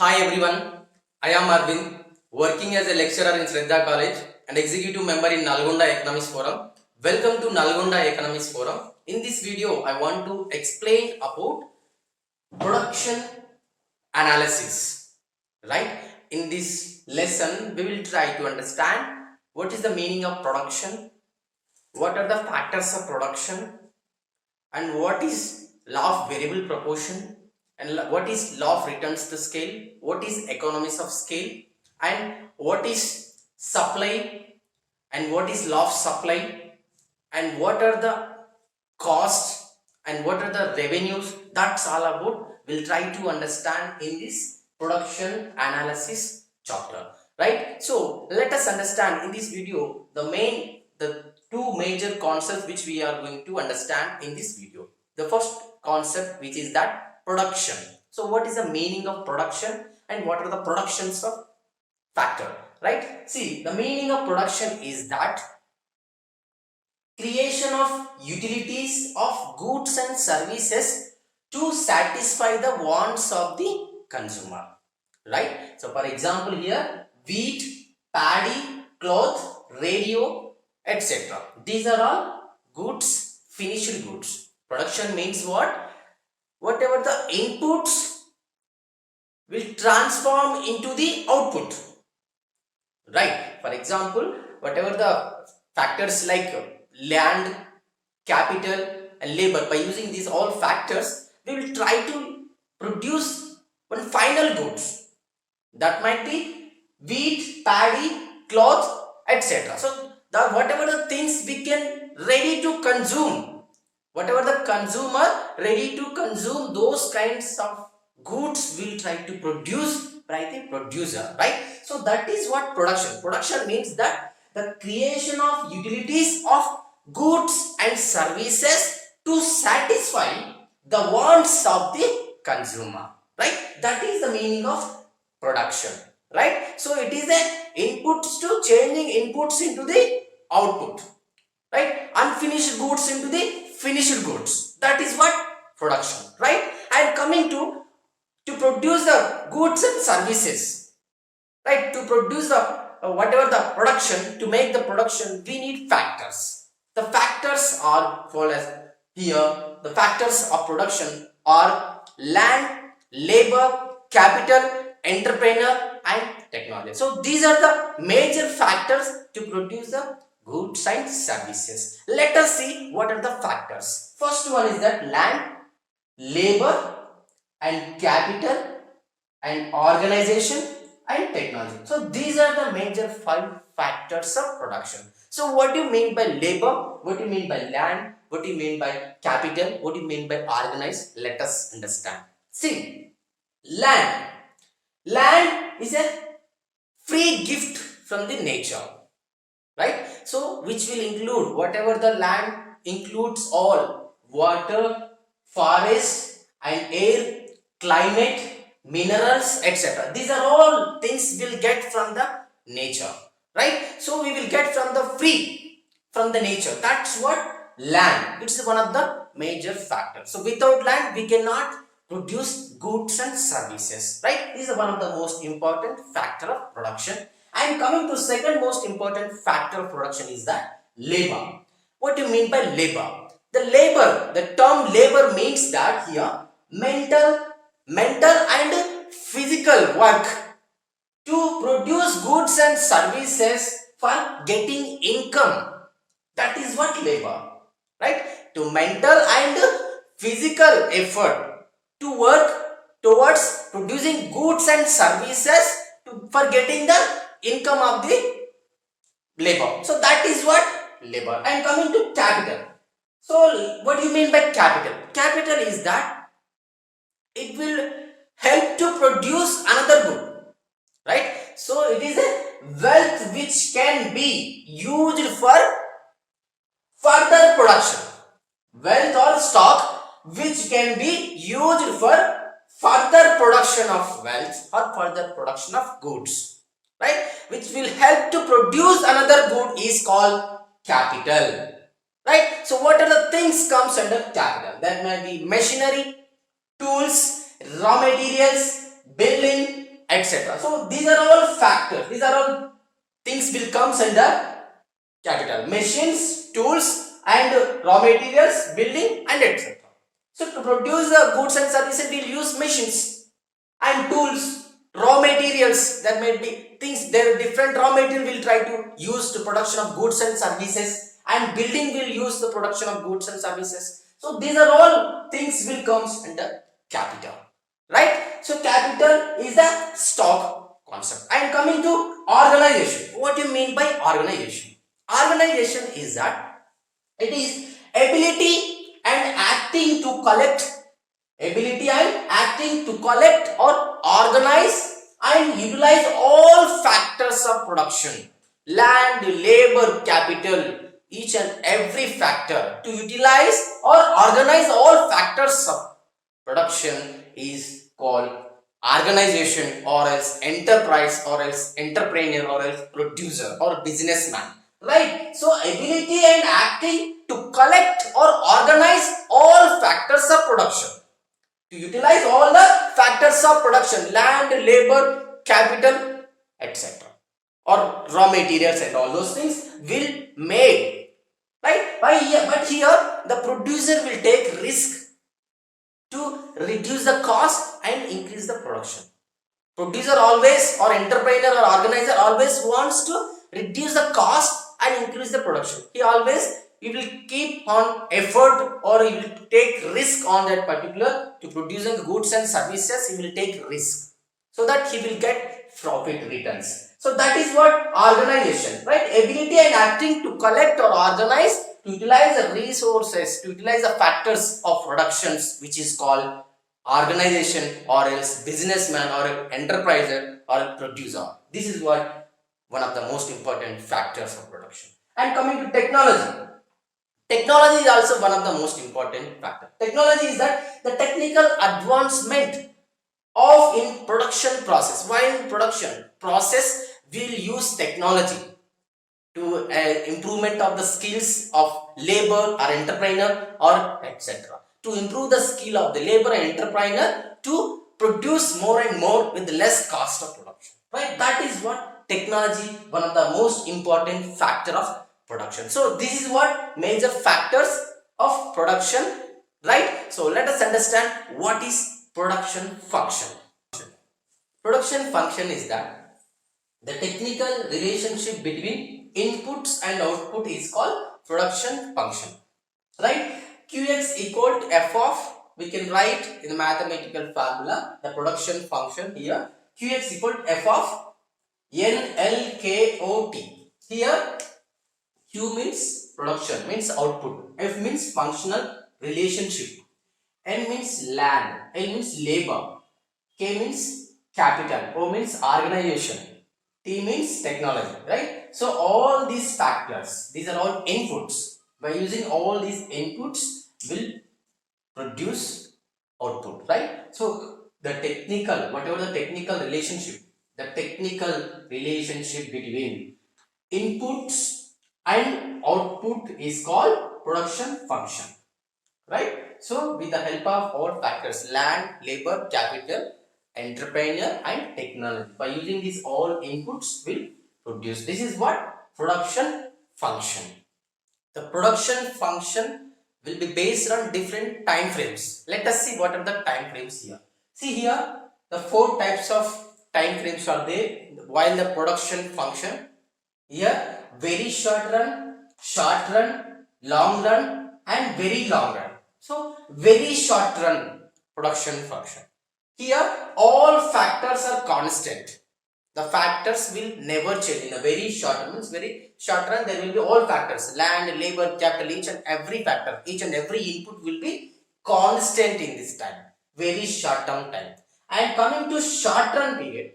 Hi everyone, I am Arvind, working as a lecturer in Shraddha College and executive member in Nalgonda Economics Forum. Welcome to Nalgonda Economics Forum. In this video, I want to explain about production analysis. Right? In this lesson, we will try to understand what is the meaning of production, what are the factors of production, and what is law of variable proportion, and what is law of returns to scale, what is economies of scale, and what is supply, and what is law of supply, and what are the costs and what are the revenues. That's all about we'll try to understand in this production analysis chapter, right? So let us understand in this video the two major concepts which we are going to understand in this video. The first concept, which is that production. So what is the meaning of production and what are the productions of factor, right? See, the meaning of production is that creation of utilities of goods and services to satisfy the wants of the consumer, right? So for example, here wheat, paddy, cloth, radio, etc. These are all goods, finished goods. Production means what? Whatever the inputs will transform into the output, right? For example, whatever the factors like land, capital and labor, by using these all factors we will try to produce one final goods. That might be wheat, paddy, cloth, etc. So whatever the things we can ready to consume, whatever the consumer ready to consume, those kinds of goods will try to produce by the producer, right? So that is what production means, that the creation of utilities of goods and services to satisfy the wants of the consumer, right? That is the meaning of production, right? So it is a inputs to changing inputs into the output, right? Unfinished goods into the finished goods. That is what production, right? And coming to produce the goods and services, right? To produce the whatever the production, to make the production, we need factors. The factors are called as here. The factors of production are land, labor, capital, entrepreneur and technology. So these are the major factors to produce the goods and services. Let us see what are the factors. First one is that land, labor and capital and organization and technology. So these are the major 5 factors of production. So what do you mean by labor? What do you mean by land? What do you mean by capital? What do you mean by organized? Let us understand. See, land. Land is a free gift from the nature, right? So which will include whatever the land includes all water, forest and air, climate, minerals, etc. These are all things we'll get from the nature, right? So we will get from the free from the nature. That's what land. It's one of the major factors. So without land we cannot produce goods and services, right? This is one of the most important factor of production. And coming to second most important factor of production is that labor. What do you mean by labor? The term labor means that here mental and physical work to produce goods and services for getting income. That is what labor, right? To mental and physical effort to work towards producing goods and services for getting the income of the labor. So that is what labor. And coming to capital. So what do you mean by capital? Capital is that it will help to produce another good, right? So it is a wealth which can be used for further production. Wealth or stock which can be used for further production of wealth or further production of goods, right? Which will help to produce another good is called capital, right? So what are the things comes under capital? That may be machinery, tools, raw materials, building, etc. So these are all factors. These are all things will comes under capital. Machines, tools, and raw materials, building, and etc. So to produce the goods and services, we'll use machines and tools, raw materials. There may be things. There are different raw material we'll try to use to production of goods and services, and building will use the production of goods and services. So these are all things will comes under capital, right? So capital is the stock concept. And coming to organization, what do you mean by organization? Organization is that it is ability and acting to collect, ability and acting to collect or organize and utilize all factors of production, land, labor, capital, each and every factor to utilize or organize all factors of production is called organization, or else enterprise, or else entrepreneur, or else producer or businessman, right? So ability and acting to collect or organize all factors of production, to utilize all the factors of production, land, labor, capital, etc., or raw materials and all those things will made, right? But here the producer will take risk to reduce the cost and increase the production. Producer always, or entrepreneur or organizer always wants to reduce the cost and increase the production. He will keep on effort, or he will take risk on that particular to producing goods and services. He will take risk so that he will get profit returns. So that is what organization, right? Ability and acting to collect or organize, to utilize the resources, to utilize the factors of productions, which is called organization, or else businessman, or enterpriser, or producer. This is what one of the most important factors of production. And coming to technology, technology is also one of the most important factor. Technology is that the technical advancement of in production process. While in production process, we'll use technology to improvement of the skills of labor or entrepreneur or etc. To improve the skill of the labor and entrepreneur to produce more and more with less cost of production, right? That is what technology, one of the most important factor of production. So this is what major factors of production, right? So let us understand what is production function. Production function is that the technical relationship between inputs and output is called production function, right? Qx equal to f of, we can write in the mathematical formula the production function here. Qx equal to f of NLKOT. Here Q means production, means output. F means functional relationship. N means land. L means labor. K means capital. O means organization. T means technology, right? So all these factors, these are all inputs. By using all these inputs, will produce output, right? So the technical, whatever the technical relationship between inputs and output is called production function, right? So with the help of all factors, land, labor, capital, entrepreneur and technology, by using these all inputs will produce. This is what production function. The production function will be based on different time frames. Let us see what are the time frames here. See here, the four types of time frames are there while the production function. Here, very short run, long run and very long run. So very short run production function. Here all factors are constant. The factors will never change. In a very short run, means very short run, there will be all factors, land, labor, capital, each and every factor, each and every input will be constant in this time, very short term time. And coming to short run period,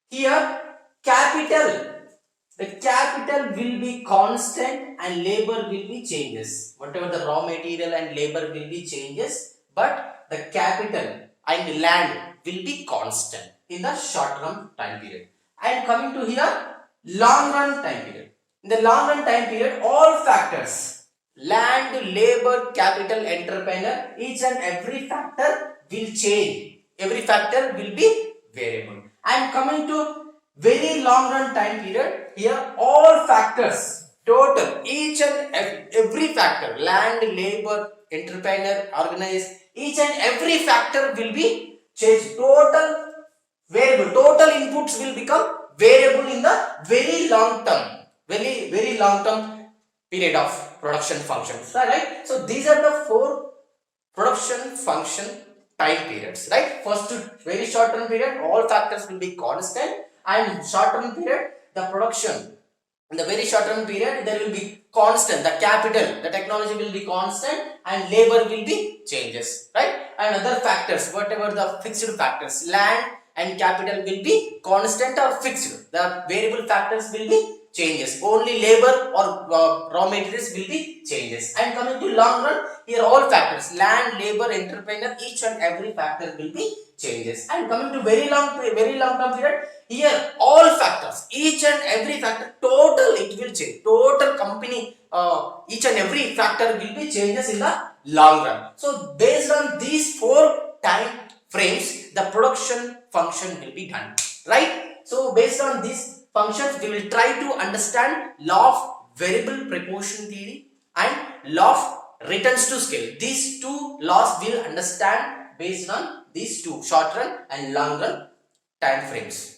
here capital, the capital will be constant and labor will be changes. Whatever the raw material and labor will be changes, but the capital and land will be constant in the short run time period. And coming to here, long run time period. In the long run time period, all factors, land, labor, capital, entrepreneur, each and every factor will change. Every factor will be variable. And coming to very long run time period, here all factors, total, each and every factor, land, labor, entrepreneur, organize, each and every factor will be changed. Total variable, total inputs will become variable in the very long term, very long term period of production functions, right? So these are the four production function time periods, right? First, very short term period, all factors will be constant, and short term period, the production, in the very short term period, there will be constant, the capital, the technology will be constant, and labor will be changes, right? And other factors, whatever the fixed factors, land and capital will be constant or fixed, the variable factors will be changes, only labor or raw materials will be changes. And coming to long run, here all factors, land, labor, entrepreneur, each and every factor will be changes. And coming to very long term period, here all factors, each and every factor, total it will change, total company, each and every factor will be changes in the long run. So based on these four time frames, the production function will be done, right? So based on these functions, we will try to understand law of variable proportion theory and law of returns to scale. These two laws will understand based on these two short run and long run time frames.